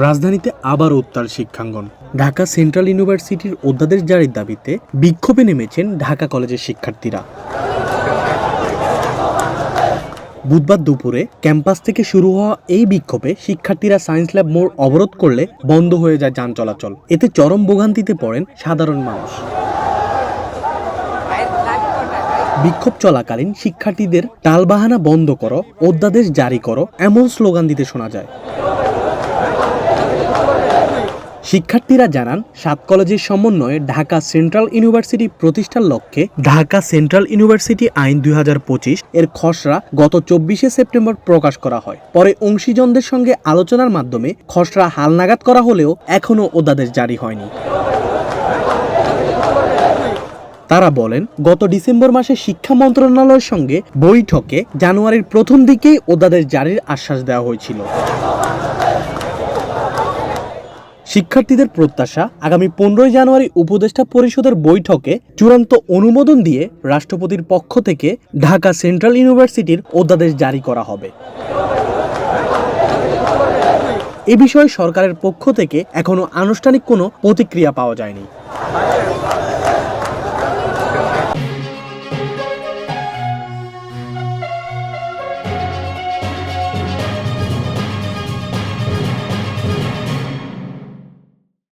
রাজধানীতে আবার উত্তাল শিক্ষাঙ্গন। ঢাকা সেন্ট্রাল ইউনিভার্সিটির অধ্যাদেশ জারির দাবিতে বিক্ষোভে নেমেছেন ঢাকা কলেজের শিক্ষার্থীরা। বুধবার দুপুরে ক্যাম্পাস থেকে শুরু হওয়া এই বিক্ষোভে শিক্ষার্থীরা সায়েন্স ল্যাব মোড় অবরোধ করলে বন্ধ হয়ে যায় যান চলাচল। এতে চরম ভোগান্তিতে পড়েন সাধারণ মানুষ। বিক্ষোভ চলাকালীন শিক্ষার্থীদের টালবাহানা বন্ধ করো, অধ্যাদেশ জারি করো এমন স্লোগান দিতে শোনা যায়। শিক্ষার্থীরা জানান, 7 কলেজের সমন্বয়ে ঢাকা সেন্ট্রাল ইউনিভার্সিটি প্রতিষ্ঠার লক্ষ্যে ঢাকা সেন্ট্রাল ইউনিভার্সিটি আইন 2025 এর খসড়া গত 24শে সেপ্টেম্বর প্রকাশ করা হয়। পরে অংশীজনদের সঙ্গে আলোচনার মাধ্যমে খসড়া হালনাগাদ করা হলেও এখনও অধ্যাদেশ জারি হয়নি। তারা বলেন, গত ডিসেম্বর মাসে শিক্ষা মন্ত্রণালয়ের সঙ্গে বৈঠকে জানুয়ারির প্রথম দিকেই অধ্যাদেশ জারির আশ্বাস দেওয়া হয়েছিল। শিক্ষার্থীদের প্রত্যাশা, আগামী 15 জানুয়ারি উপদেষ্টা পরিষদের বৈঠকে চূড়ান্ত অনুমোদন দিয়ে রাষ্ট্রপতির পক্ষ থেকে ঢাকা সেন্ট্রাল ইউনিভার্সিটির অধ্যাদেশ জারি করা হবে। এ বিষয়ে সরকারের পক্ষ থেকে এখনো আনুষ্ঠানিক কোনো প্রতিক্রিয়া পাওয়া যায়নি।